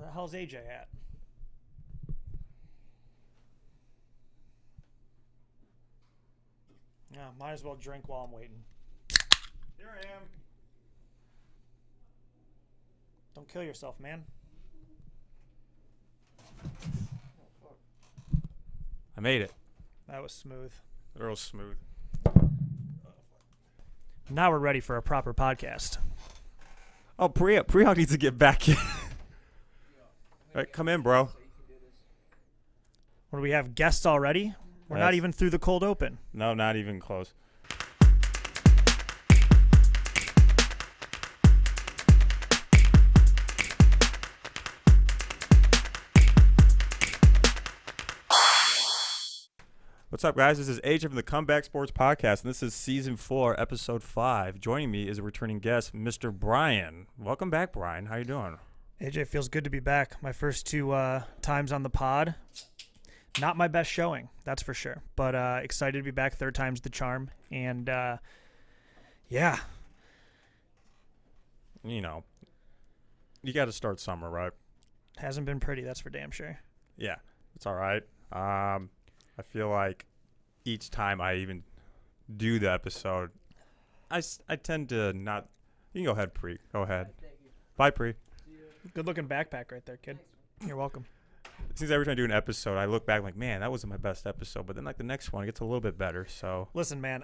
the hell's AJ at? Yeah, might as well drink while I'm waiting. Here I am. Don't kill yourself, man. I made it. That was smooth. Real smooth. Now we're ready for a proper podcast. Oh, Prihawk needs to get back in. All right, come in, bro. What do we have? Guests already? We're not even through the cold open. No, not even close. What's up, guys? This is AJ from the Comeback Sports Podcast, and this is Season 4, Episode 5. Joining me is a returning guest, Mr. Brian. Welcome back, Brian. How you doing? AJ, feels good to be back. My first two times on the pod. Not my best showing, that's for sure. But excited to be back. Third time's the charm. And, yeah. You know, you got to start summer, right? Hasn't been pretty, that's for damn sure. Yeah, it's all right. I feel like each time I even do the episode, I tend to not. You can go ahead, Pri. Go ahead. Bye, Pri. Good looking backpack right there, kid. You're welcome. Since every time I do an episode, I look back like, man, that wasn't my best episode. But then like the next one, it gets a little bit better. So listen, man,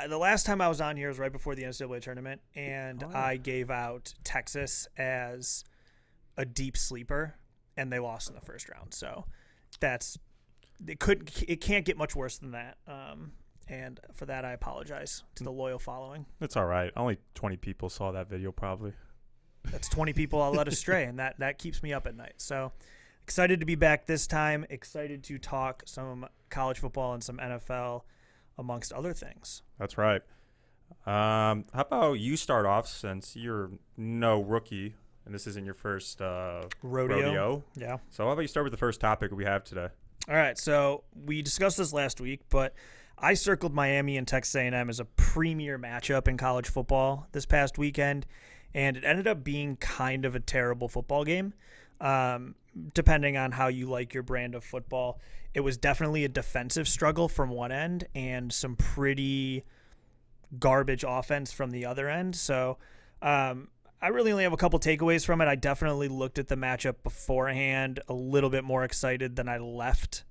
the last time I was on here was right before the NCAA tournament, and I gave out Texas as a deep sleeper, and they lost in the first round. So that's. It can't get much worse than that, and for that I apologize to the loyal following. It's all right. Only 20 people saw that video probably. That's 20 people I'll let astray, and that keeps me up at night. So excited to be back this time. Excited to talk some college football and some NFL, amongst other things. That's right. How about you start off, since you're no rookie and this isn't your first rodeo. Yeah. So how about you start with the first topic we have today? All right, so we discussed this last week, but I circled Miami and Texas A&M as a premier matchup in college football this past weekend, and it ended up being kind of a terrible football game, depending on how you like your brand of football. It was definitely a defensive struggle from one end and some pretty garbage offense from the other end. So I really only have a couple takeaways from it. I definitely looked at the matchup beforehand a little bit more excited than I left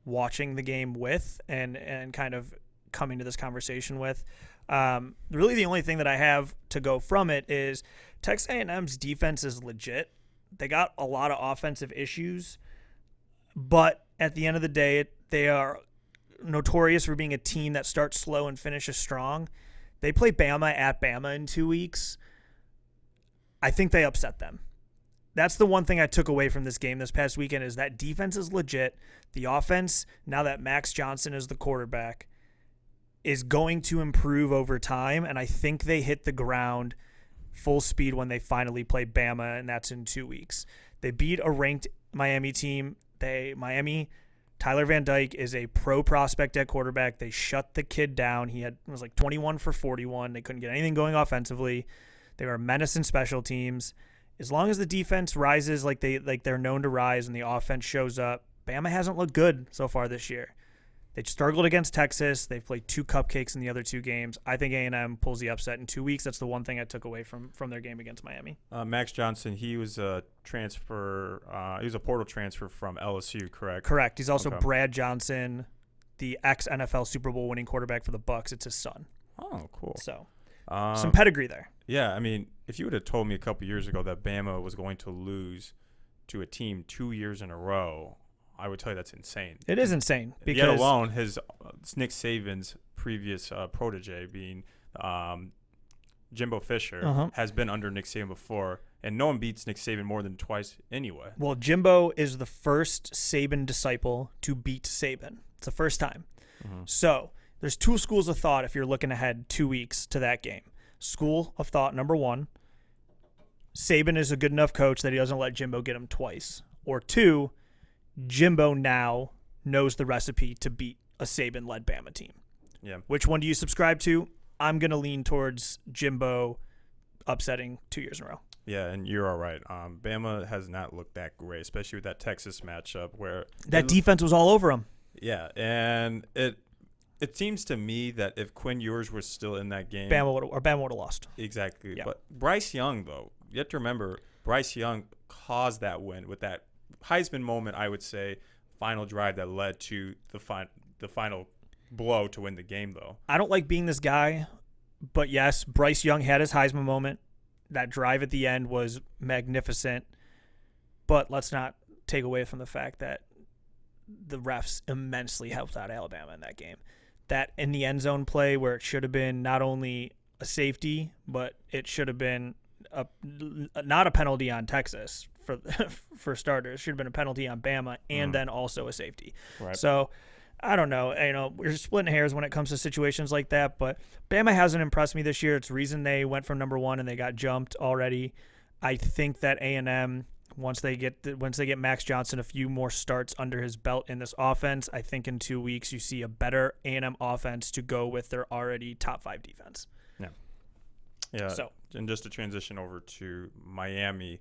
watching the game with and kind of coming to this conversation with. Really the only thing that I have to go from it is Texas A&M's defense is legit. They got a lot of offensive issues, but at the end of the day, they are notorious for being a team that starts slow and finishes strong. They play Bama at Bama in 2 weeks. I think they upset them. That's the one thing I took away from this game this past weekend is that defense is legit. The offense, now that Max Johnson is the quarterback, is going to improve over time, and I think they hit the ground full speed when they finally play Bama, and that's in 2 weeks. They beat a ranked Miami team. Tyler Van Dyke is a pro prospect at quarterback. They shut the kid down. He was like 21 for 41. They couldn't get anything going offensively. They were a menace in special teams. As long as the defense rises like they're known to rise and the offense shows up, Bama hasn't looked good so far this year. They struggled against Texas. They've played two cupcakes in the other two games. I think A&M pulls the upset in 2 weeks. That's the one thing I took away from their game against Miami. Max Johnson, he was a transfer. He was a portal transfer from LSU, correct? Correct. He's also Brad Johnson, the ex-NFL Super Bowl winning quarterback for the Bucs. It's his son. Oh, cool. So some pedigree there. Yeah, I mean, if you would have told me a couple years ago that Bama was going to lose to a team 2 years in a row, I would tell you that's insane. It is insane. Because yet alone, his Nick Saban's previous protege being Jimbo Fisher has been under Nick Saban before, and no one beats Nick Saban more than twice anyway. Well, Jimbo is the first Saban disciple to beat Saban. It's the first time. Mm-hmm. So there's two schools of thought if you're looking ahead 2 weeks to that game. School of thought number one, Saban is a good enough coach that he doesn't let Jimbo get him twice. Or two, Jimbo now knows the recipe to beat a Saban-led Bama team. Yeah. Which one do you subscribe to? I'm going to lean towards Jimbo upsetting 2 years in a row. Yeah, and you're all right. Bama has not looked that great, especially with that Texas matchup where That defense was all over them. Yeah, and it seems to me that if Quinn Ewers was still in that game, Bama would have lost. exactly. Yeah. But Bryce Young, though, you have to remember Bryce Young caused that win with that Heisman moment. I would say final drive that led to the final blow to win the game, though. I don't like being this guy, but yes, Bryce Young had his Heisman moment. That drive at the end was magnificent, but let's not take away from the fact that the refs immensely helped out Alabama in that game. That in the end zone play where it should have been not only a safety, but it should have been not a penalty on Texas for starters. It should have been a penalty on Bama and then also a safety. Right. So I don't know. We're splitting hairs when it comes to situations like that, but Bama hasn't impressed me this year. It's the reason they went from number 1 and they got jumped already. I think that A&M, once they get Max Johnson a few more starts under his belt in this offense, I think in 2 weeks you see a better A&M offense to go with their already top 5 defense. Yeah. So, and just to transition over to Miami,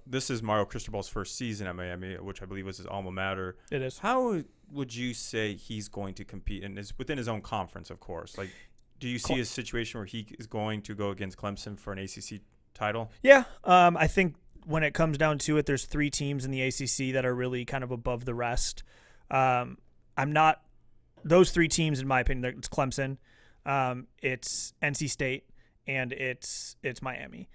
this is Mario Cristobal's first season at Miami, which I believe was his alma mater. it is. How would you say he's going to compete within his own conference, of course? Like, do you see a situation where he is going to go against Clemson for an ACC title? Yeah. I think when it comes down to it, there's 3 teams in the ACC that are really kind of above the rest. Those 3 teams, in my opinion, it's Clemson, it's NC State, and it's Miami.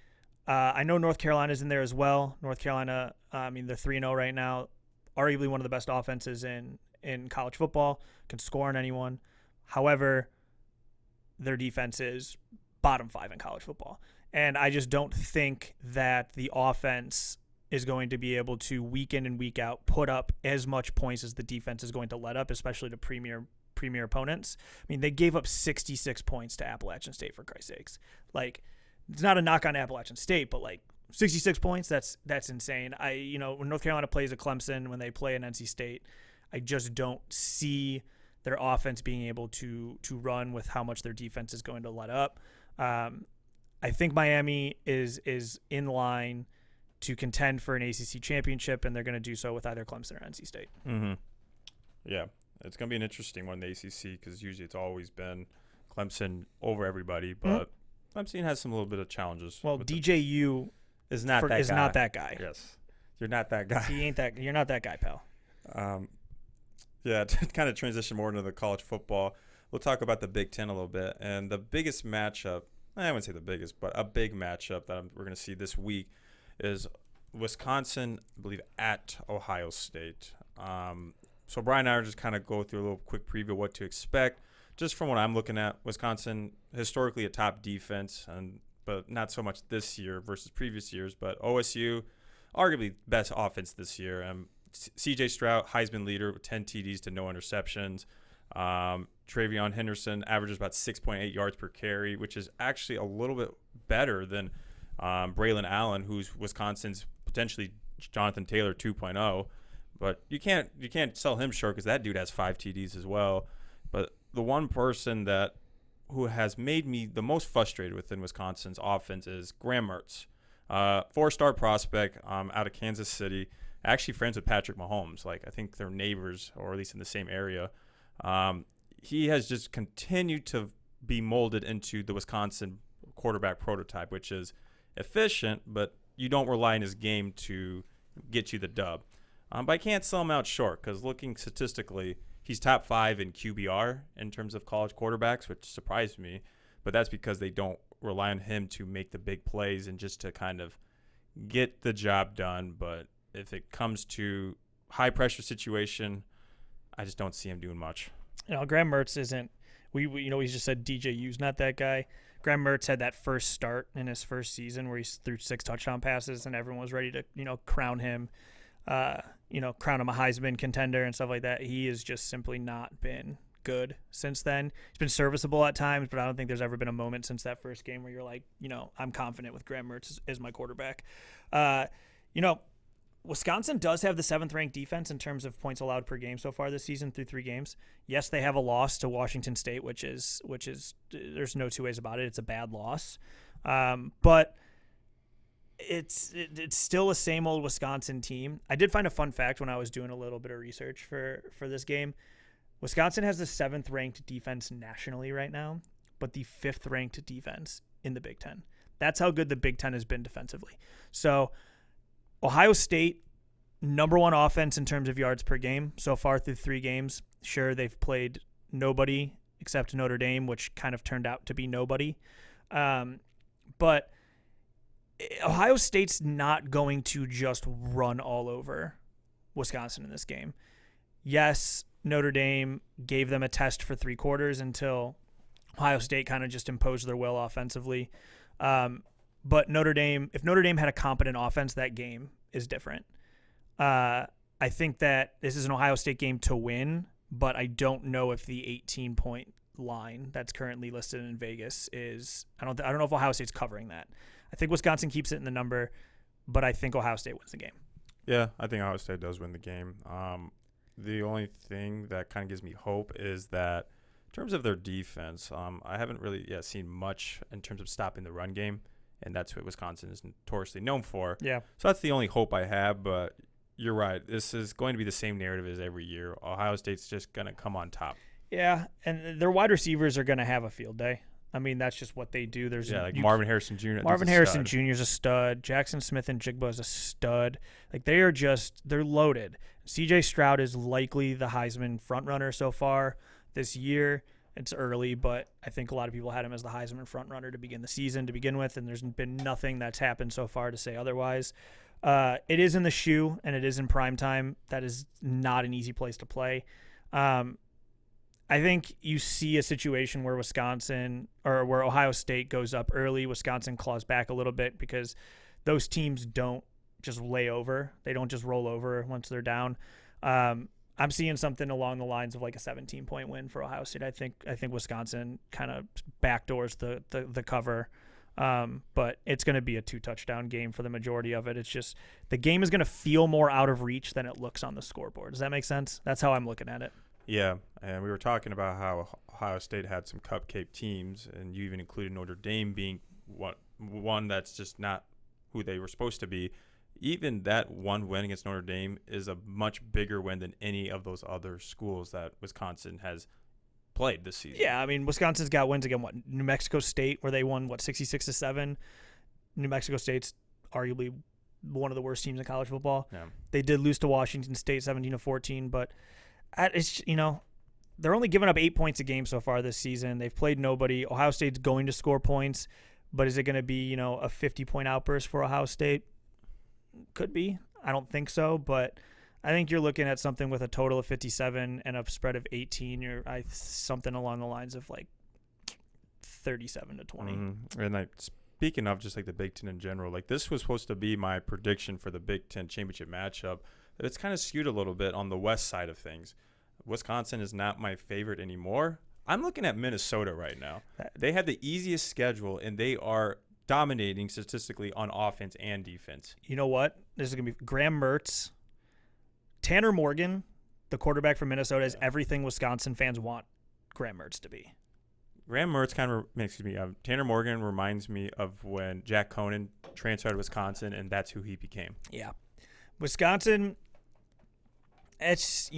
I know North Carolina's in there as well. North Carolina, they're 3-0 right now, arguably one of the best offenses in college football, can score on anyone. However, their defense is bottom 5 in college football. And I just don't think that the offense is going to be able to week in and week out put up as much points as the defense is going to let up, especially to premier opponents. They gave up 66 points to Appalachian State, for Christ's sakes. Like, it's not a knock on Appalachian State, but 66 points, that's insane. When North Carolina plays a Clemson, when they play an NC State, I just don't see their offense being able to run with how much their defense is going to let up. I think Miami is in line to contend for an ACC championship, and they're going to do so with either Clemson or NC State. Mm-hmm. Yeah, it's going to be an interesting one in the ACC because usually it's always been Clemson over everybody, but Clemson has some little bit of challenges. Well, DJU is not that guy. Yes, you're not that guy. He ain't that. You're not that guy, pal. Yeah, to kind of transition more into the college football, we'll talk about the Big Ten a little bit. And the biggest matchup, I wouldn't say the biggest, but a big matchup that we're going to see this week is Wisconsin, I believe, at Ohio State. So Brian and I are just kind of go through a little quick preview of what to expect. Just from what I'm looking at, Wisconsin, historically a top defense, but not so much this year versus previous years. But OSU, arguably best offense this year. C.J. Stroud, Heisman leader with 10 TDs to no interceptions. Travion Henderson averages about 6.8 yards per carry, which is actually a little bit better than Braylon Allen, who's Wisconsin's potentially Jonathan Taylor 2.0. But you can't sell him short because that dude has 5 TDs as well. But the one person who has made me the most frustrated within Wisconsin's offense is Graham Mertz, 4-star prospect out of Kansas City. Actually friends with Patrick Mahomes. I think they're neighbors, or at least in the same area. He has just continued to be molded into the Wisconsin quarterback prototype, which is efficient, but you don't rely on his game to get you the dub. But I can't sell him out short because looking statistically, he's top 5 in QBR in terms of college quarterbacks, which surprised me. But that's because they don't rely on him to make the big plays and just to kind of get the job done. But if it comes to high pressure situation, I just don't see him doing much. Graham Mertz isn't. We just said DJU's not that guy. Graham Mertz had that first start in his first season where he threw 6 touchdown passes, and everyone was ready to crown him, crown him a Heisman contender and stuff like that. He has just simply not been good since then. He's been serviceable at times, but I don't think there's ever been a moment since that first game where you're like, I'm confident with Graham Mertz as my quarterback. Wisconsin does have the 7th-ranked defense in terms of points allowed per game so far this season through 3 games. Yes, they have a loss to Washington State, which is there's no two ways about it. It's a bad loss. But it's still a same old Wisconsin team. I did find a fun fact when I was doing a little bit of research for this game. Wisconsin has the 7th ranked defense nationally right now, but the 5th ranked defense in the Big Ten. That's how good the Big Ten has been defensively. So Ohio State, number 1 offense in terms of yards per game so far through 3 games. Sure, they've played nobody except Notre Dame, which kind of turned out to be nobody. But Ohio State's not going to just run all over Wisconsin in this game. Yes, Notre Dame gave them a test for 3 quarters until Ohio State kind of just imposed their will offensively. But Notre Dame, if Notre Dame had a competent offense, that game is different. I think that this is an Ohio State game to win, but I don't know if the 18-point line that's currently listed in Vegas is. I don't know if Ohio State's covering that. I think Wisconsin keeps it in the number, but I think Ohio State wins the game. Yeah, I think Ohio State does win the game. The only thing that kind of gives me hope is that in terms of their defense, I haven't really seen much in terms of stopping the run game, and that's what Wisconsin is notoriously known for. Yeah. So that's the only hope I have, but you're right. This is going to be the same narrative as every year. Ohio State's just going to come on top. Yeah, and their wide receivers are going to have a field day. I mean, that's just what they do. Marvin Harrison Jr. Marvin Harrison Jr. is a stud. Jackson Smith and Jigba is a stud. Like, they're loaded. C.J. Stroud is likely the Heisman frontrunner so far this year. It's early, but I think a lot of people had him as the Heisman frontrunner to begin the season to begin with, and there's been nothing that's happened so far to say otherwise. It is in the shoe, and it is in prime time. That is not an easy place to play. I think you see a situation where where Ohio State goes up early, Wisconsin claws back a little bit because those teams don't just lay over. They don't just roll over once they're down. I'm seeing something along the lines of like a 17-point win for Ohio State. I think Wisconsin kind of backdoors the cover. But it's going to be a 2-touchdown game for the majority of it. It's just the game is going to feel more out of reach than it looks on the scoreboard. Does that make sense? That's how I'm looking at it. Yeah, and we were talking about how Ohio State had some cupcake teams, and you even included Notre Dame being one that's just not who they were supposed to be. Even that one win against Notre Dame is a much bigger win than any of those other schools that Wisconsin has played this season. Yeah, I mean, Wisconsin's got wins against New Mexico State, where they won 66-7. New Mexico State's arguably one of the worst teams in college football. Yeah. They did lose to Washington State 17-14, but it's they're only giving up 8 points a game so far this season. They've played nobody. Ohio State's going to score points, but is it going to be a 50-point outburst for Ohio State? Could be. I don't think so, but I think you're looking at something with a total of 57 and a spread of 18. Something along the lines of like 37-20. Mm-hmm. And speaking of just like the Big Ten in general, like this was supposed to be my prediction for the Big Ten championship matchup. It's kind of skewed a little bit on the west side of things. Wisconsin is not my favorite anymore. I'm looking at Minnesota right now. They had the easiest schedule, and they are dominating statistically on offense and defense. You know what? This is going to be Graham Mertz. Tanner Morgan, the quarterback from Minnesota, is everything Wisconsin fans want Graham Mertz to be. Graham Mertz Tanner Morgan reminds me of when Jack Conan transferred to Wisconsin, and that's who he became. Yeah. Wisconsin, it's,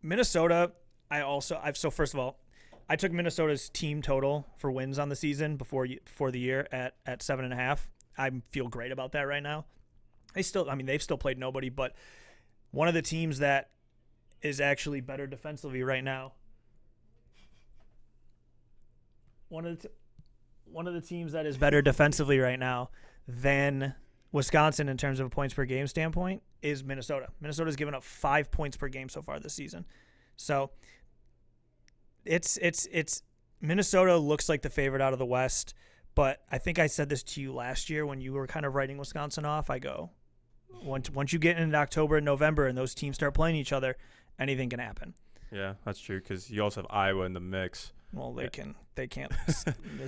Minnesota, so first of all, I took Minnesota's team total for wins on the season before the year at 7.5. I feel great about that right now. They've still played nobody, but one of the teams that is actually better defensively right now. One of the teams that is better defensively right now than Wisconsin in terms of a points per game standpoint is Minnesota. Minnesota's given up 5 points per game so far this season. So it's Minnesota looks like the favorite out of the West, but I think I said this to you last year when you were kind of writing Wisconsin off. I go, once you get into October and November and those teams start playing each other, anything can happen. Yeah, that's true because you also have Iowa in the mix. Well, they can't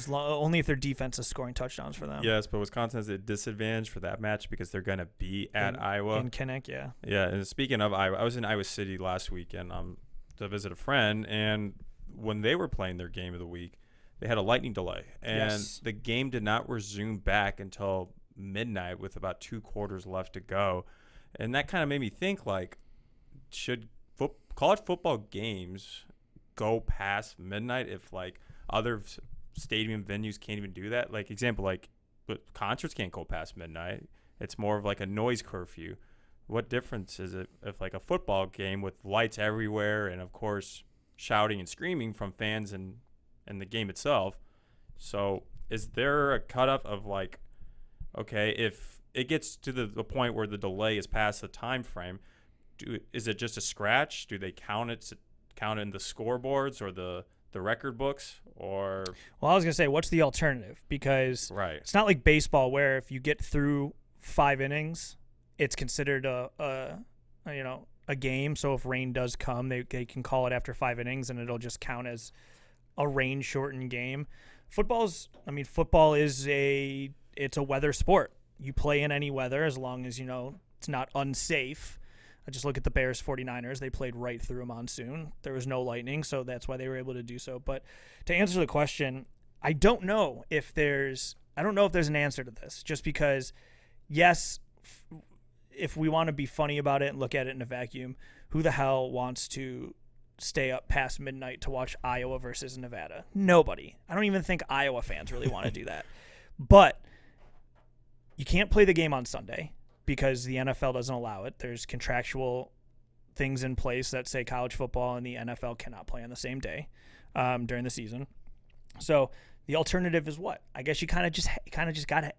only if their defense is scoring touchdowns for them. Yes, but Wisconsin has a disadvantage for that match because they're going to be at Iowa. In Kinnick, yeah. Yeah, and speaking of Iowa, I was in Iowa City last weekend to visit a friend, and when they were playing their game of the week, they had a lightning delay, and the game did not resume back until midnight with about 2 quarters left to go. And that kind of made me think, like, should college football games go past midnight if, like, other stadium venues can't even do that? Like, example, like, but concerts can't go past midnight. It's more of like a noise curfew. What difference is it if, like, a football game with lights everywhere and, of course, shouting and screaming from fans and the game itself? So is there a cutoff of, like, okay, if it gets to the point where the delay is past the time frame, is it just a scratch? Do they count it in the scoreboards or the record books? Or Well, I was going to say, what's the alternative? Because right. it's not like baseball where if you get through 5 innings, it's considered a game. So if rain does come, they can call it after 5 innings and it'll just count as a rain shortened game. Football is it's a weather sport. You play in any weather as long as it's not unsafe. I just look at the Bears 49ers. They played right through a monsoon. There was no lightning, so that's why they were able to do so. But to answer the question, I don't know if there's an answer to this, just because, yes, if we want to be funny about it and look at it in a vacuum, who the hell wants to stay up past midnight to watch Iowa versus Nevada? Nobody. I don't even think Iowa fans really want to do that. But you can't play the game on Sunday because the NFL doesn't allow it. There's contractual things in place that say college football and the NFL cannot play on the same day during the season. So the alternative is what? I guess you kind of just gotta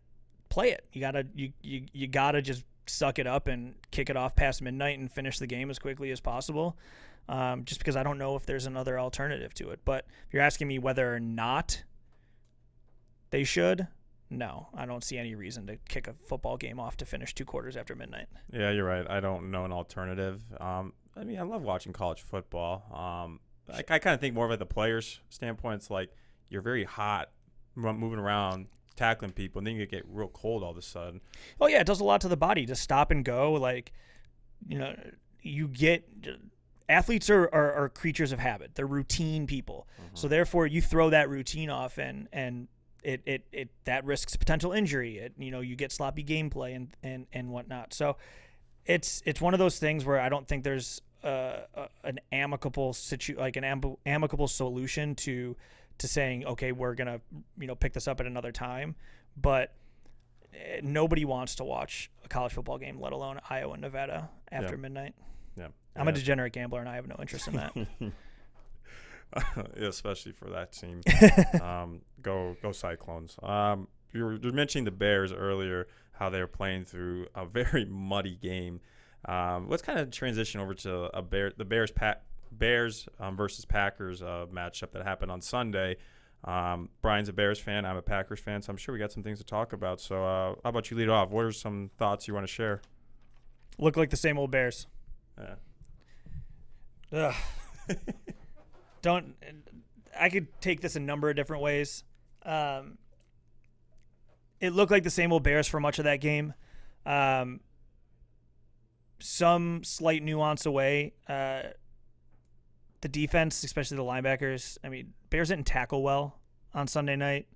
play it. You gotta just suck it up and kick it off past midnight and finish the game as quickly as possible. Just because I don't know if there's another alternative to it. But if you're asking me whether or not they should, no, I don't see any reason to kick a football game off to finish 2 quarters after midnight. Yeah, you're right. I don't know an alternative. I love watching college football. I kind of think more of the players' standpoint. It's like you're very hot, moving around, tackling people, and then you get real cold all of a sudden. Oh, yeah, it does a lot to the body to stop and go. Like, you get – athletes are creatures of habit. They're routine people. Mm-hmm. So, therefore, you throw that routine off and it that risks potential injury. You get sloppy gameplay and whatnot. So it's one of those things where I don't think there's an amicable amicable solution to saying, okay, we're gonna pick this up at another time. But nobody wants to watch a college football game, let alone Iowa and Nevada after midnight. Yeah, I'm a degenerate gambler and I have no interest in that. Especially for that team. Go Cyclones. You were mentioning the Bears earlier, how they were playing through a very muddy game. Let's kind of transition over to the Bears versus Packers matchup that happened on Sunday. Brian's a Bears fan. I'm a Packers fan, so I'm sure we got some things to talk about. So how about you lead off? What are some thoughts you want to share? Look like the same old Bears. Yeah. I could take this a number of different ways. It looked like the same old Bears for much of that game. Some slight nuance away. The defense, especially the linebackers, Bears didn't tackle well on Sunday night,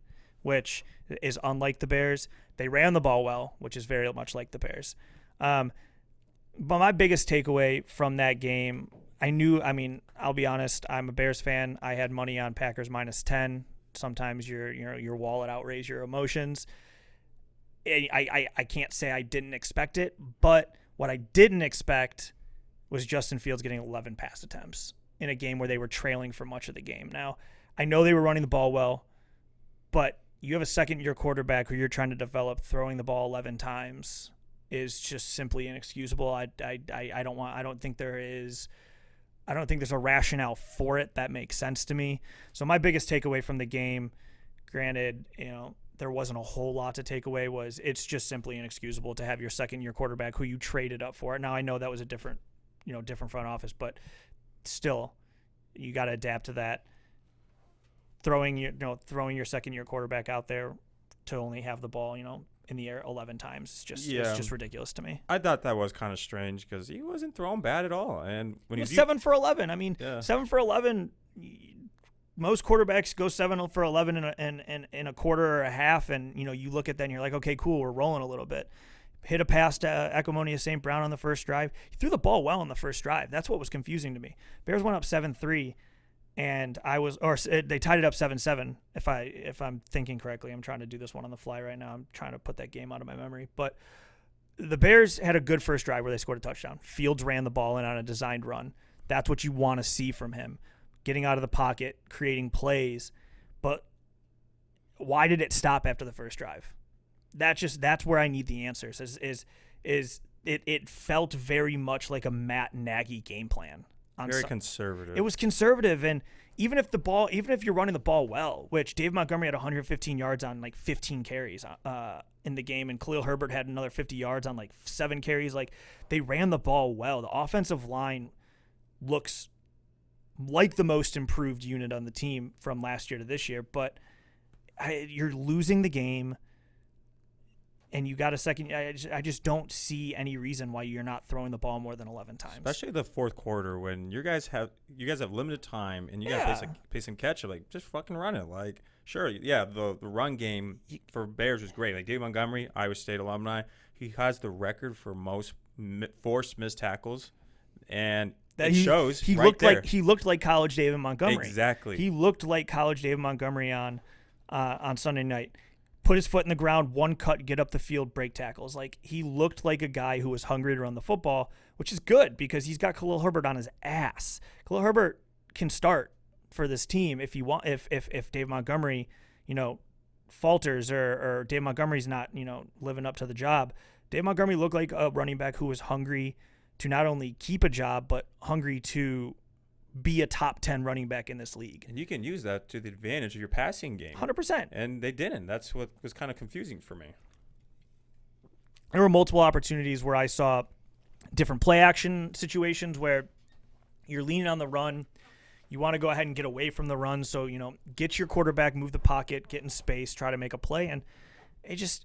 which is unlike the Bears. They ran the ball well, which is very much like the Bears. But my biggest takeaway from that game, I'll be honest, I'm a Bears fan. I had money on Packers -10. Sometimes your wallet outweighs your emotions. I can't say I didn't expect it, but what I didn't expect was Justin Fields getting 11 pass attempts in a game where they were trailing for much of the game. Now, I know they were running the ball well, but you have a second-year quarterback who you're trying to develop. Throwing the ball 11 times is just simply inexcusable. I don't think there's a rationale for it that makes sense to me. So my biggest takeaway from the game, granted, there wasn't a whole lot to take away, was it's just simply inexcusable to have your second-year quarterback who you traded up for. Now I know that was a different front office, but still, you got to adapt to that. Throwing your second-year quarterback out there to only have the ball, in the air 11 times, it's just ridiculous to me. I thought that was kind of strange because he wasn't throwing bad at all, and when he was 7 for 11. 7 for 11. most quarterbacks go 7 for 11 in a quarter or a half, and you look at that and you're like, okay, cool, we're rolling a little bit. Hit a pass to Equimonia St. Brown on the first drive. He threw the ball well on the first drive. That's what was confusing to me. Bears went up 7-3, and they tied it up 7-7. If I'm thinking correctly, I'm trying to do this one on the fly right now. I'm trying to put that game out of my memory, but the Bears had a good first drive where they scored a touchdown. Fields ran the ball in on a designed run. That's what you want to see from him, getting out of the pocket, creating plays. But why did it stop after the first drive? That's where I need the answers. It felt very much like a Matt Nagy game plan. Very conservative. It was conservative, and even if you're running the ball well, which Dave Montgomery had 115 yards on like 15 carries in the game, and Khalil Herbert had another 50 yards on like 7 carries. Like, they ran the ball well. The offensive line looks like the most improved unit on the team from last year to this year, but you're losing the game. And you got a second. I just don't see any reason why you're not throwing the ball more than 11 times. Especially the fourth quarter when you guys have limited time and you got to play some catch up. Like, just fucking run it. Like, sure, yeah, the run game for Bears was great. Like, Dave Montgomery, Iowa State alumni, he has the record for most forced missed tackles, and shows. He looked like college David Montgomery. Exactly. He looked like college David Montgomery on Sunday night. Put his foot in the ground, one cut, get up the field, break tackles. Like, he looked like a guy who was hungry to run the football, which is good because he's got Khalil Herbert on his ass. Khalil Herbert can start for this team if Dave Montgomery, falters or Dave Montgomery's not, living up to the job. Dave Montgomery looked like a running back who was hungry to not only keep a job, but hungry to be a top 10 running back in this league. And you can use that to the advantage of your passing game. 100%. And they didn't. That's what was kind of confusing for me. There were multiple opportunities where I saw different play action situations where you're leaning on the run. You want to go ahead and get away from the run. So, get your quarterback, move the pocket, get in space, try to make a play. And it just,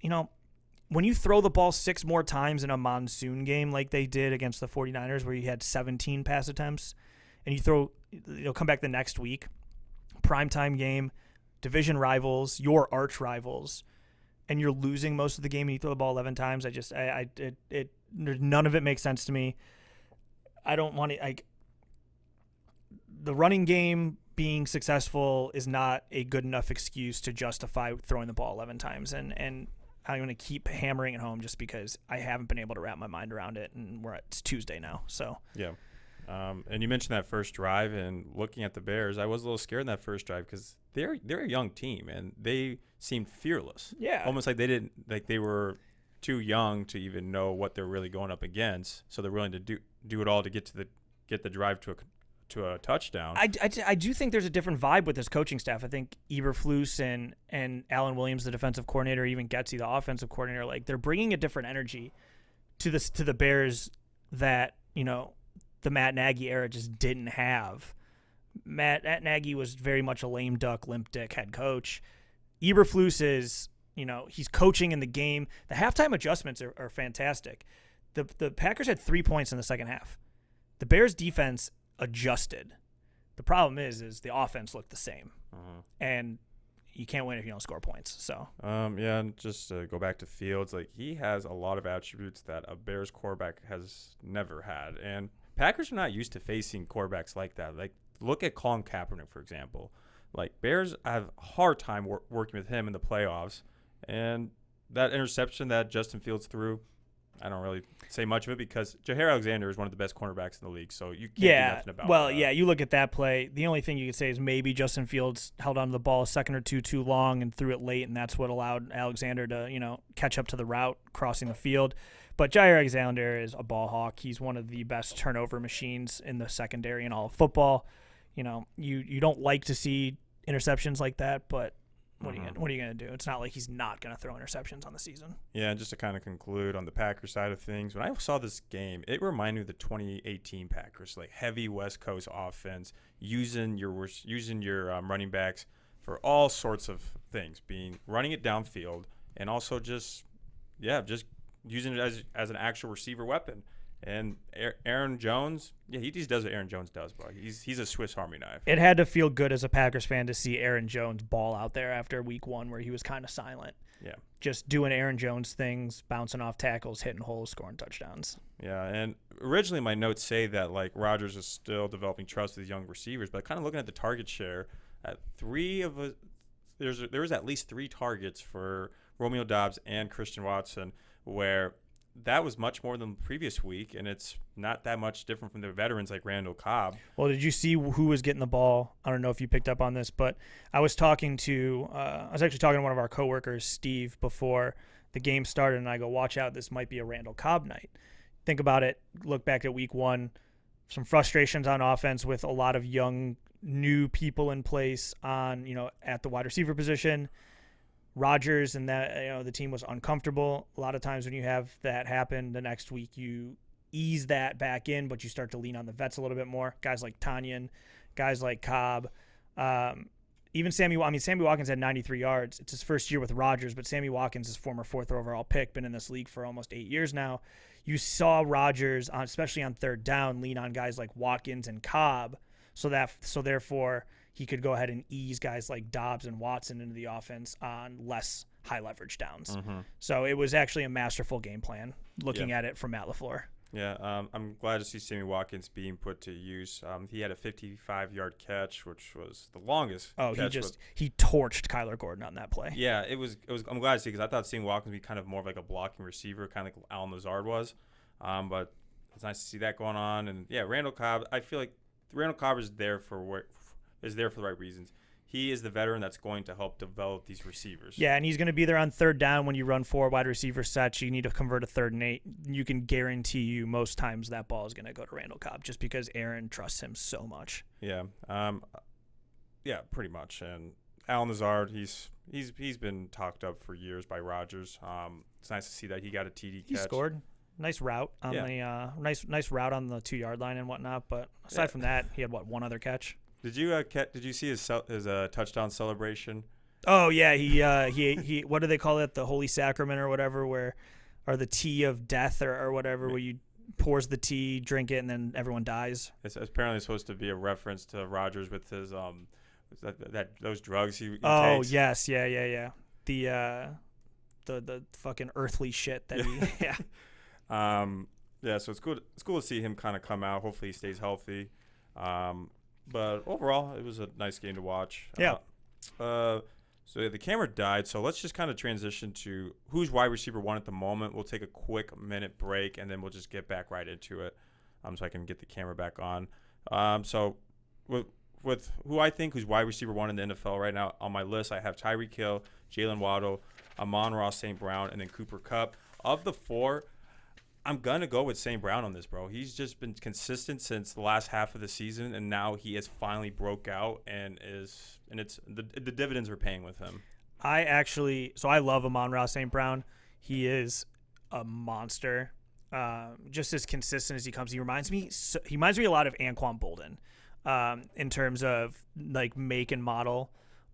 when you throw the ball 6 more times in a monsoon game like they did against the 49ers where you had 17 pass attempts, and you'll come back the next week, primetime game, division rivals, your arch rivals, and you're losing most of the game and you throw the ball 11 times. None of it makes sense to me. I don't want to, the running game being successful is not a good enough excuse to justify throwing the ball 11 times. And I'm going to keep hammering it home just because I haven't been able to wrap my mind around it, and it's Tuesday now. So, yeah. And you mentioned that first drive, and looking at the Bears, I was a little scared in that first drive because they're a young team and they seemed fearless. Yeah, almost like they were too young to even know what they're really going up against. So they're willing to do it all to get the drive to a touchdown. I do think there's a different vibe with this coaching staff. I think Eberflus and Alan Williams, the defensive coordinator, even Getsy, the offensive coordinator, like, they're bringing a different energy to the Bears that the Matt Nagy era just didn't have. Matt Nagy was very much a lame duck, limp dick head coach. Eberflus is, he's coaching in the game. The halftime adjustments are fantastic. The Packers had 3 points in the second half. The Bears defense adjusted. The problem is the offense looked the same. And you can't win if you don't score points. So and just to go back to Fields, like, he has a lot of attributes that a Bears quarterback has never had, and Packers are not used to facing quarterbacks like that. Like, look at Colin Kaepernick, for example. Like, Bears have a hard time working with him in the playoffs. And that interception that Justin Fields threw, I don't really say much of it because Jair Alexander is one of the best cornerbacks in the league, so you can't do nothing about that. Yeah, you look at that play. The only thing you could say is maybe Justin Fields held onto the ball a second or two too long and threw it late, and that's what allowed Alexander to, catch up to the route crossing the field. But Jair Alexander is a ball hawk. He's one of the best turnover machines in the secondary in all of football. You don't like to see interceptions like that, but what are you gonna do? It's not like he's not gonna throw interceptions on the season. Yeah, and just to kind of conclude on the Packers side of things, when I saw this game, it reminded me of the 2018 Packers, like heavy West Coast offense, using your running backs for all sorts of things, running it downfield, and also just using it as an actual receiver weapon. And Aaron Jones, yeah, he just does what Aaron Jones does, bro. He's a Swiss Army knife. It had to feel good as a Packers fan to see Aaron Jones ball out there after week 1 where he was kind of silent. Yeah. Just doing Aaron Jones things, bouncing off tackles, hitting holes, scoring touchdowns. Yeah, and originally my notes say that like Rodgers is still developing trust with young receivers, but kind of looking at the target share, at there was at least 3 targets for Romeo Doubs and Christian Watson, where that was much more than the previous week, and it's not that much different from the veterans like Randall Cobb. Well, did you see who was getting the ball? I don't know if you picked up on this, but I was actually talking to one of our coworkers, Steve, before the game started, and I go, watch out, this might be a Randall Cobb night. Think about it. Look back at week 1, some frustrations on offense with a lot of young, new people in place at the wide receiver position. Rodgers and the team was uncomfortable. A lot of times when you have that happen, the next week you ease that back in, but you start to lean on the vets a little bit more. Guys like Tanyan, guys like Cobb, even Sammy Watkins had 93 yards. It's his first year with Rodgers, but Sammy Watkins is former 4th overall pick, been in this league for almost 8 years now. You saw Rodgers, especially on third down, lean on guys like Watkins and Cobb, so therefore he could go ahead and ease guys like Doubs and Watson into the offense on less high leverage downs. Mm-hmm. So it was actually a masterful game plan looking at it from Matt LaFleur. Yeah, I'm glad to see Sammy Watkins being put to use. He had a 55-yard catch, which was the longest. Oh, he torched Kyler Gordon on that play. Yeah, it was. I'm glad to see because I thought Sammy Watkins would be kind of more of like a blocking receiver, kind of like Allen Lazard was. But it's nice to see that going on. And yeah, Randall Cobb. I feel like Randall Cobb is there for the right reasons. He is the veteran that's going to help develop these receivers. Yeah, and he's going to be there on third down when you run 4 wide receiver sets. You need to convert a 3rd and 8. You can guarantee you most times that ball is going to go to Randall Cobb just because Aaron trusts him so much. Yeah, yeah, pretty much. And Allen Lazard, he's been talked up for years by Rodgers. It's nice to see that he got a TD catch. He scored. Nice route on the nice route on the 2-yard line and whatnot. But aside from that, he had one other catch. Did you see his touchdown celebration? Oh yeah, he what do they call it? The Holy Sacrament or whatever, or the tea of death or whatever, where you pours the tea, drink it, and then everyone dies. It's apparently supposed to be a reference to Rodgers with his those drugs he oh takes. Yes, yeah. The fucking earthly shit that he yeah. Yeah, so it's cool to see him kind of come out. Hopefully he stays healthy. But overall, it was a nice game to watch. Yeah. So the camera died, so let's just kind of transition to who's wide receiver 1 at the moment. We'll take a quick minute break, and then we'll just get back right into it so I can get the camera back on. So with who I think who's wide receiver 1 in the NFL right now, on my list, I have Tyreek Hill, Jalen Waddle, Amon-Ra St. Brown, and then Cooper Kupp. Of the 4, I'm going to go with St. Brown on this, bro. He's just been consistent since the last half of the season, and now he has finally broke out and it's the dividends are paying with him. I love Amon-Ra St. Brown. He is a monster. Just as consistent as he comes. He reminds me a lot of Anquan Bolden in terms of like make and model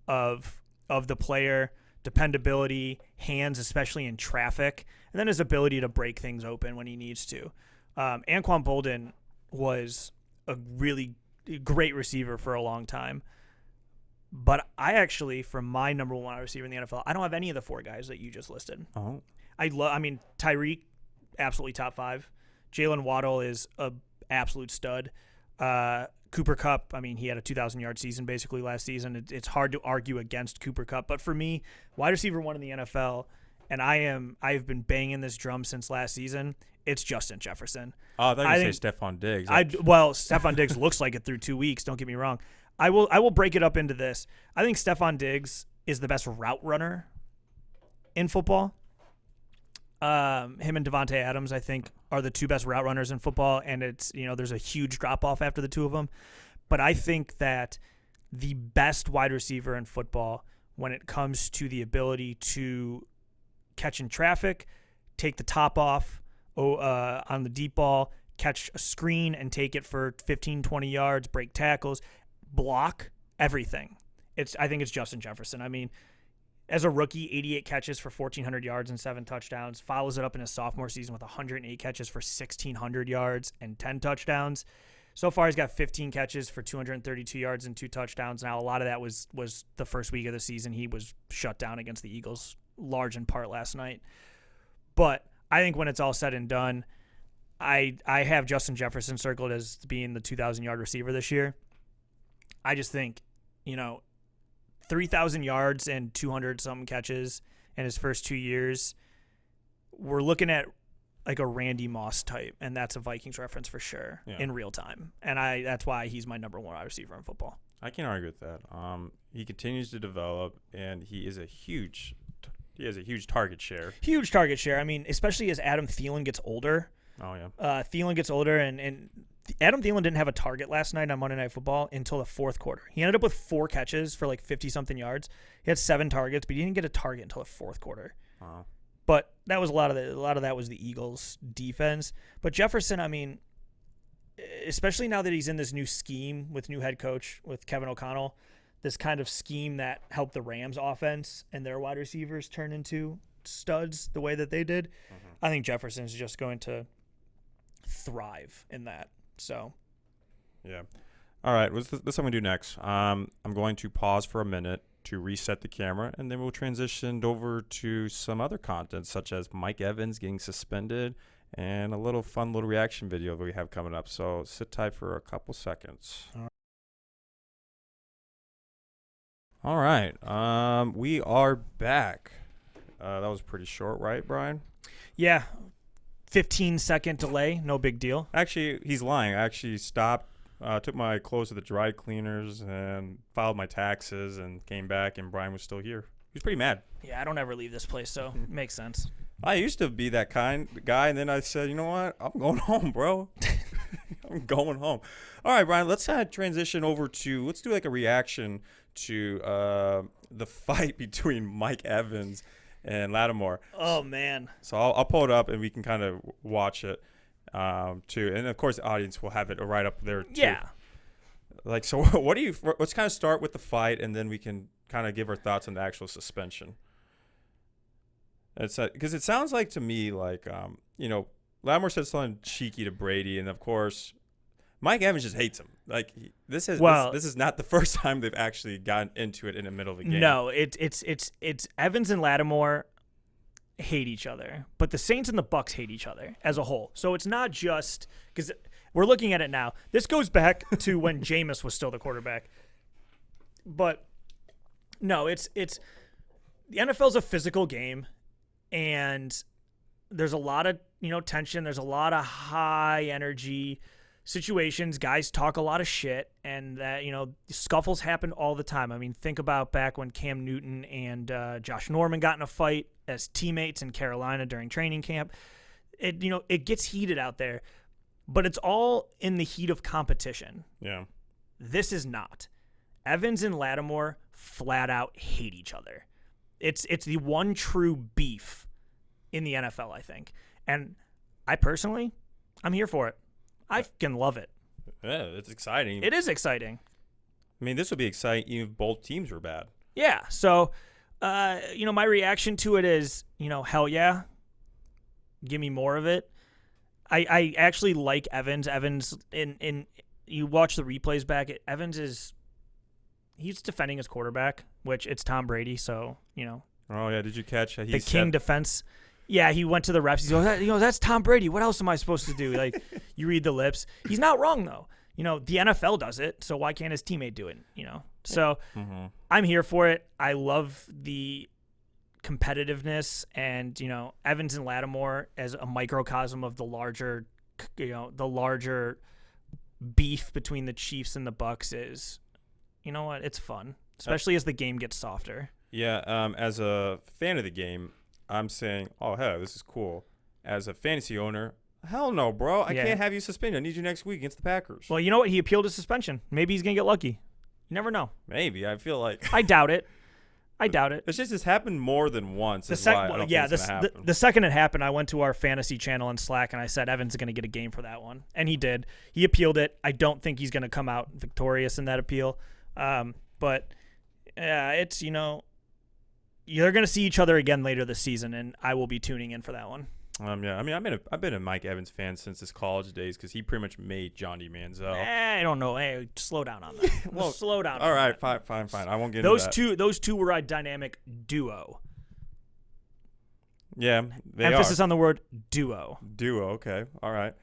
of the player, dependability, hands, especially in traffic, and then his ability to break things open when he needs to. Anquan Bolden was a really great receiver for a long time. But I actually, from my number 1 wide receiver in the NFL, I don't have any of the 4 guys that you just listed. Oh. Tyreek, absolutely top 5. Jalen Waddle is a absolute stud. Cooper Kupp, he had a 2,000-yard season basically last season. It's hard to argue against Cooper Kupp. But for me, wide receiver 1 in the NFL, and I've been banging this drum since last season, it's Justin Jefferson. Oh, I thought you were say Stephon Diggs. Stephon Diggs looks like it through 2 weeks, don't get me wrong. I will break it up into this. I think Stephon Diggs is the best route runner in football. Him and Devontae Adams, I think, are the 2 best route runners in football, and it's there's a huge drop-off after the 2 of them. But I think that the best wide receiver in football, when it comes to the ability to catch in traffic, take the top off on the deep ball, catch a screen and take it for 15, 20 yards, break tackles, block, everything. I think it's Justin Jefferson. As a rookie, 88 catches for 1,400 yards and 7 touchdowns. Follows it up in his sophomore season with 108 catches for 1,600 yards and 10 touchdowns. So far, he's got 15 catches for 232 yards and 2 touchdowns. Now, a lot of that was the first week of the season. He was shut down against the Eagles, large in part last night. But I think when it's all said and done, I have Justin Jefferson circled as being the 2,000-yard receiver this year. I just think, 3,000 yards and 200-something catches in his first 2 years. We're looking at like a Randy Moss type, and that's a Vikings reference for sure in real time. And that's why he's my number 1 wide receiver in football. I can't argue with that. He continues to develop, and he has a huge target share. Huge target share. I mean, especially as Adam Thielen gets older. Oh, yeah. Thielen gets older, and Adam Thielen didn't have a target last night on Monday Night Football until the fourth quarter. He ended up with 4 catches for like 50-something yards. He had 7 targets, but he didn't get a target until the fourth quarter. Wow. But that was a lot of that was the Eagles' defense. But Jefferson, I mean, especially now that he's in this new scheme with new head coach, with Kevin O'Connell, this kind of scheme that helped the Rams offense and their wide receivers turn into studs the way that they did, I think Jefferson's just going to thrive in that. So, yeah. All right. What's what I'm going to do next? I'm going to pause for a minute to reset the camera, and then we'll transition over to some other content, such as Mike Evans getting suspended and a little fun little reaction video that we have coming up. So sit tight for a couple seconds. All right. We are back. That was pretty short, right, Brian? Yeah. 15-second delay. No big deal. Actually, he's lying. I actually stopped. Took my clothes to the dry cleaners and filed my taxes and came back, and Brian was still here. He was pretty mad. Yeah, I don't ever leave this place, so it makes sense. I used to be that kind of guy, and then I said, you know what? I'm going home, bro. I'm going home. All right, Brian, let's transition over to – let's do like a reaction to the fight between Mike Evans and Lattimore. Oh, man. So I'll pull it up, and we can kind of watch it. Too, and of course the audience will have it right up there too. Yeah. Like, so let's kind of start with the fight, and then we can kind of give our thoughts on the actual suspension. It's because it sounds like to me like Lattimore said something cheeky to Brady, and of course Mike Evans just hates him. Like this is not the first time they've actually gotten into it in the middle of a game. No, it's Evans and Lattimore hate each other, but the Saints and the Bucs hate each other as a whole. So it's not just because we're looking at it now. This goes back to when Jameis was still the quarterback. But no, it's the NFL's a physical game, and there's a lot of tension. There's a lot of high energy situations. Guys talk a lot of shit, and that scuffles happen all the time. I mean, think about back when Cam Newton and Josh Norman got in a fight as teammates in Carolina during training camp. It gets heated out there, but it's all in the heat of competition. Yeah. This is not. Evans and Lattimore flat out hate each other. It's the one true beef in the NFL, I think. And I personally, I'm here for it. I fucking love it. Yeah, it's exciting. It is exciting. I mean, this would be exciting even if both teams were bad. Yeah. So, my reaction to it is, hell yeah. Give me more of it. I actually like Evans. Evans, in you watch the replays back, he's defending his quarterback, which it's Tom Brady, so, Oh, yeah. Did you catch the king defense? Yeah, he went to the refs. He goes, that's Tom Brady. What else am I supposed to do? Like, you read the lips. He's not wrong, though. The NFL does it, so why can't his teammate do it? So I'm here for it. I love the competitiveness, and Evans and Lattimore as a microcosm of the larger beef between the Chiefs and the Bucs is, it's fun, especially as the game gets softer. Yeah, as a fan of the game, I'm saying, oh, hell, this is cool. As a fantasy owner, hell no, bro. I can't have you suspended. I need you next week against the Packers. Well, you know what? He appealed his suspension. Maybe he's going to get lucky. You never know. Maybe. I feel like. I doubt it. It's just happened more than once. The second it happened, I went to our fantasy channel in Slack, and I said Evans is going to get a game for that one. And he did. He appealed it. I don't think he's going to come out victorious in that appeal. But, it's, you're going to see each other again later this season, and I will be tuning in for that one. Yeah. I mean, I've been a Mike Evans fan since his college days because he pretty much made Johnny Manziel. I don't know. Hey, slow down on that. Well, slow down. All on right, that. fine. I won't get into that. Those two were a dynamic duo. Yeah, they Emphasis are. on the word duo. Duo. Okay. All right.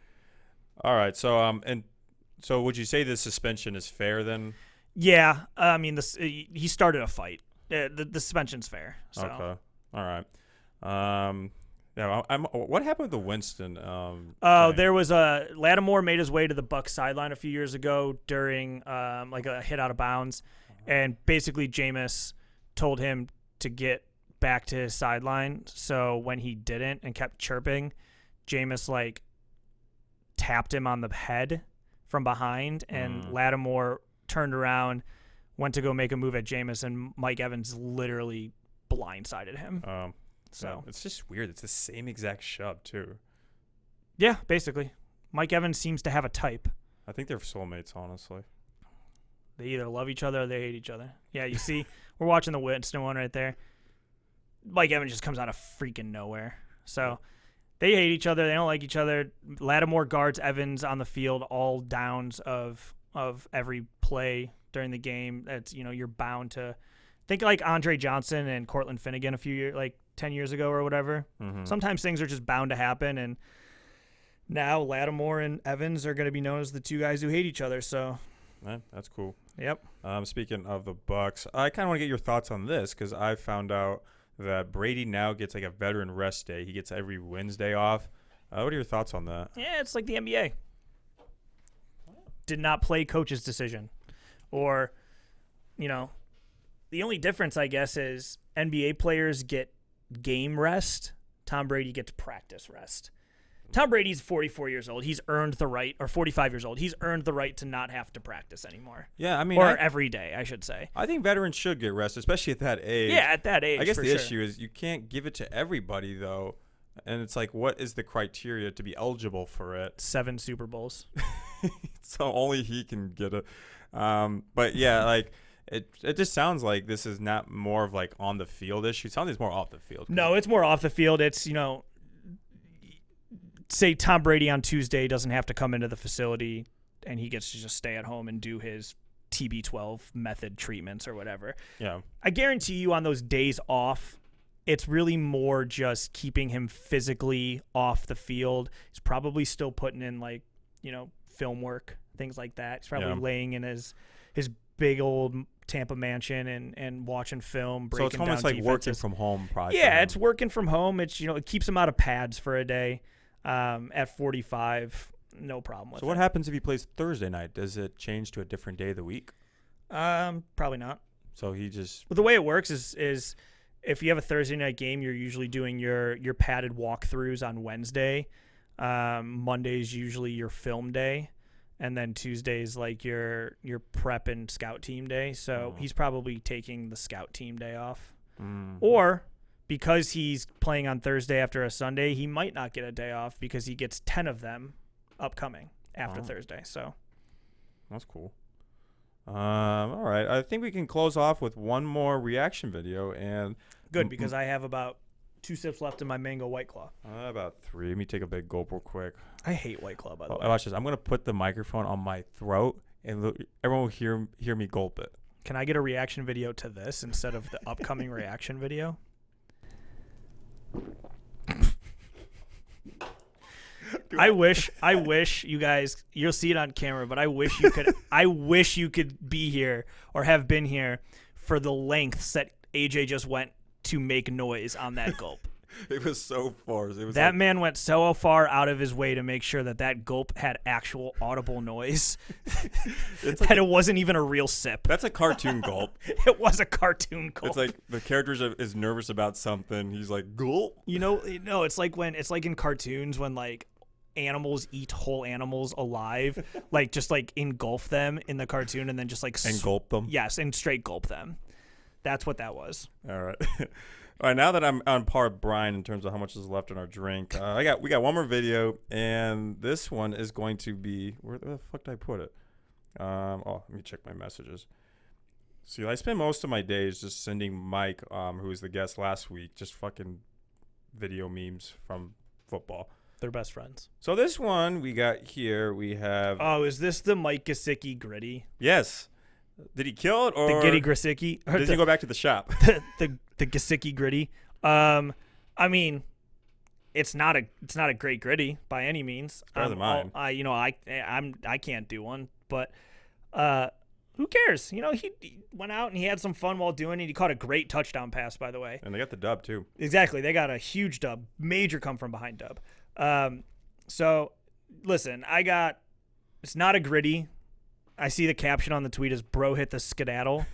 So would you say the suspension is fair then? Yeah, I mean, he started a fight. The suspension's fair. So. Okay. All right. Yeah. What happened with the Winston? There was a Lattimore made his way to the Bucs sideline a few years ago during like a hit out of bounds, and basically Jameis told him to get back to his sideline. So when he didn't and kept chirping, Jameis like tapped him on the head from behind, and Lattimore turned around, went to go make a move at Jameis, and Mike Evans literally blindsided him. So yeah, it's just weird. It's the same exact shove too. Yeah, basically. Mike Evans seems to have a type. I think they're soulmates, honestly. They either love each other or they hate each other. Yeah, you see, we're watching the Winston one right there. Mike Evans just comes out of freaking nowhere. So they hate each other. They don't like each other. Lattimore guards Evans on the field all downs of every play during the game. That's, you're bound to think like Andre Johnson and Cortland Finnegan a few years, like 10 years ago or whatever. Mm-hmm. Sometimes things are just bound to happen, and now Lattimore and Evans are going to be known as the two guys who hate each other. So that's cool. Yep. Speaking of the Bucs, I kind of want to get your thoughts on this because I found out that Brady now gets like a veteran rest day. He gets every Wednesday off. What are your thoughts on that? Yeah, it's like the NBA. Did not play coach's decision. Or, the only difference, I guess, is NBA players get game rest. Tom Brady gets practice rest. Tom Brady's 44 years old. He's earned the right, or 45 years old. He's earned the right to not have to practice anymore. Yeah, I mean, or every day, I should say. I think veterans should get rest, especially at that age. Yeah, at that age. I guess for the sure. issue is you can't give it to everybody though, and it's like, what is the criteria to be eligible for it? 7 Super Bowls. So only he can get it. But yeah, like. It just sounds like this is not more of like on the field issue. It sounds like it's more off the field. No, it's more off the field. It's, say Tom Brady on Tuesday doesn't have to come into the facility and he gets to just stay at home and do his TB12 method treatments or whatever. Yeah. I guarantee you on those days off, it's really more just keeping him physically off the field. He's probably still putting in like, film work, things like that. He's probably laying in his big old Tampa mansion and watching film, breaking down so it's almost like defenses. working from home probably. Yeah, it's working from home. It's, it keeps him out of pads for a day. At 45, no problem with it. So what happens if he plays Thursday night? Does it change to a different day of the week? Probably not. So he just... Well, the way it works is if you have a Thursday night game, you're usually doing your padded walkthroughs on Wednesday. Monday's usually your film day. And then Tuesday's like your prep and scout team day. So he's probably taking the scout team day off. Or because he's playing on Thursday after a Sunday, he might not get a day off because he gets 10 of them upcoming after Thursday. So that's cool. All right. I think we can close off with one more reaction video. And good, because I have about 2 sips left in my mango White Claw. About 3. Let me take a big gulp real quick. I hate White Claw, by the way. Watch this. I'm going to put the microphone on my throat, and everyone will hear me gulp it. Can I get a reaction video to this instead of the upcoming reaction video? I wish you guys, you'll see it on camera, but I wish you could be here or have been here for the lengths that AJ just went to make noise on that gulp. It was so forced. It was that man went so far out of his way to make sure that gulp had actual audible noise. It's that it wasn't even a real sip. That's a cartoon gulp. It was a cartoon gulp. It's like the character is nervous about something. He's like, gulp. It's like in cartoons when like animals eat whole animals alive, like just like engulf them in the cartoon and then just like engulf them. Yes, and straight gulp them. That's what that was. All right. All right, now that I'm on par with Brian in terms of how much is left in our drink, we got one more video, and this one is going to be, where the fuck did I put it? Let me check my messages. See, I spend most of my days just sending Mike, who was the guest last week, just fucking video memes from football. They're best friends. So this one we got here, we have... Oh, is this the Mike Gesicki gritty? Yes. Did he kill it, or... The Giddy Gesicki? Does he go back to the shop? the Gesicki gritty. I mean, it's not a great gritty by any means. Better than mine. I can't do one, but who cares? He went out and he had some fun while doing it. He caught a great touchdown pass, by the way. And they got the dub, too. Exactly. They got a huge dub, major come from behind dub. So listen, it's not a gritty. I see the caption on the tweet is "Bro hit the skedaddle."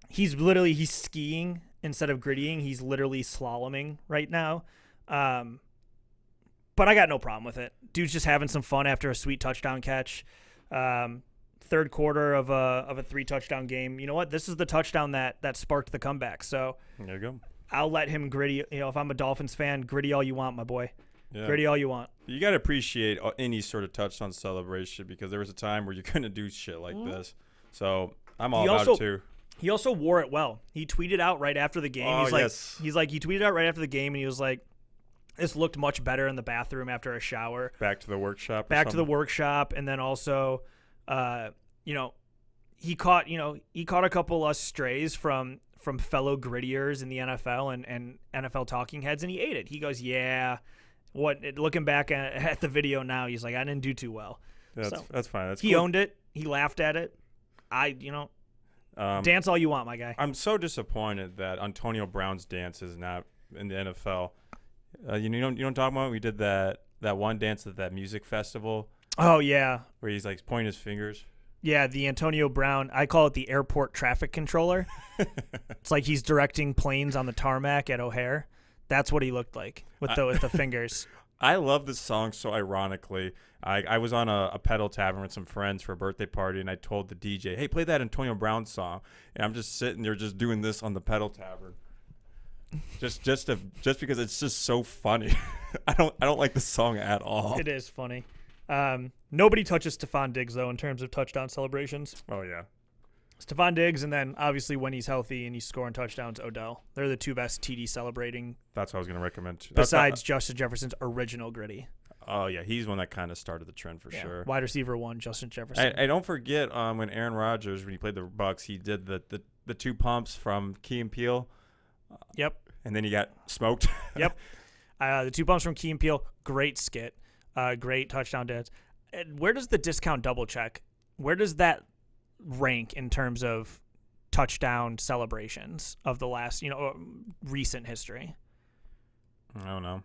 He's skiing instead of grittying. He's literally slaloming right now. But I got no problem with it. Dude's just having some fun after a sweet touchdown catch. Third quarter of a 3-touchdown game. You know what? This is the touchdown that sparked the comeback. So there you go. I'll let him gritty. If I'm a Dolphins fan, gritty all you want, my boy. Yeah. Gritty all you want. You got to appreciate any sort of touchdown celebration, because there was a time where you couldn't do shit like this. So I'm all about it, too. He also wore it well. He tweeted out right after the game. Oh, he tweeted out right after the game, and he was like, this looked much better in the bathroom after a shower. Back to the workshop. To the workshop, and then also, he caught a couple of strays from fellow grittiers in the NFL and NFL talking heads, and he ate it. He goes, yeah. Looking back at the video now, he's like, I didn't do too well. That's fine. He owned it. He laughed at it. Dance all you want, my guy. I'm so disappointed that Antonio Brown's dance is not in the NFL. You don't talk about. We did that one dance at that music festival. Oh yeah, where he's like pointing his fingers. Yeah, the Antonio Brown. I call it the airport traffic controller. It's like he's directing planes on the tarmac at O'Hare. That's what he looked like with the fingers. I love this song so ironically. I was on a pedal tavern with some friends for a birthday party, and I told the DJ, hey, play that Antonio Brown song. And I'm just sitting there just doing this on the pedal tavern. Just because it's just so funny. I don't like the song at all. It is funny. Nobody touches Stephon Diggs, though, in terms of touchdown celebrations. Oh, yeah. Stephon Diggs, and then obviously when he's healthy and he's scoring touchdowns, Odell. They're the two best TD celebrating. That's what I was going to recommend. Besides Justin Jefferson's original gritty. Oh, yeah. He's one that kind of started the trend for sure. Wide receiver 1, Justin Jefferson. I don't forget when Aaron Rodgers, when he played the Bucs, he did the two pumps from Key and Peele. Yep. And then he got smoked. Yep. The two pumps from Key and Peele, great skit. Great touchdown dance. Where does the discount double check? Where does that rank in terms of touchdown celebrations of the last, recent history? I don't know.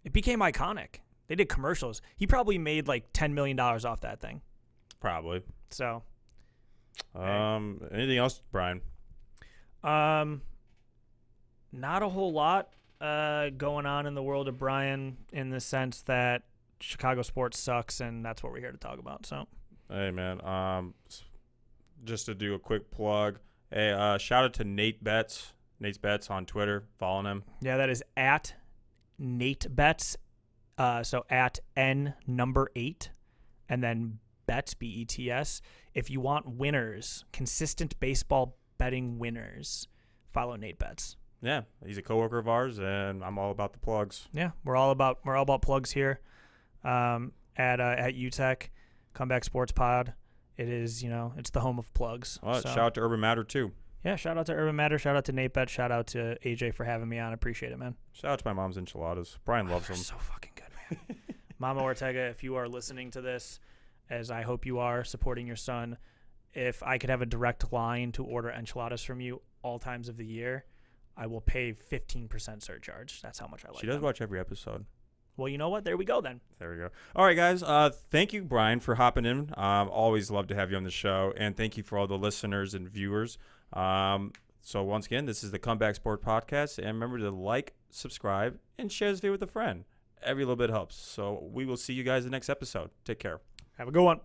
It became iconic. They did commercials. He probably made like $10 million off that thing. Probably. So. Anything else, Brian? Not a whole lot going on in the world of Brian, in the sense that Chicago sports sucks, and that's what we're here to talk about. So. Hey, man. Just to do a quick plug, hey, shout out to Nate Betts. Nate's Betts on Twitter. Following him. Yeah, that is at Nate Betts. So at N8, and then Betts, BETS. If you want winners, consistent baseball betting winners, follow Nate Betts. Yeah, he's a coworker of ours, and I'm all about the plugs. Yeah, we're all about plugs here at UTech, Comeback Sports Pod. It is, it's the home of plugs. Well, shout out to Urban Matter, too. Yeah, shout out to Urban Matter. Shout out to Nate Betts. Shout out to AJ for having me on. Appreciate it, man. Shout out to my mom's enchiladas. Brian loves them. So fucking good, man. Mama Ortega, if you are listening to this, as I hope you are, supporting your son, if I could have a direct line to order enchiladas from you all times of the year, I will pay 15% surcharge. That's how much I like She does them. watch every episode. Well, you know what? There we go then. There we go. All right, guys. Thank you, Brian, for hopping in. Always love to have you on the show. And thank you for all the listeners and viewers. So once again, this is the Comeback Sport Podcast. And remember to like, subscribe, and share this video with a friend. Every little bit helps. So we will see you guys in the next episode. Take care. Have a good one.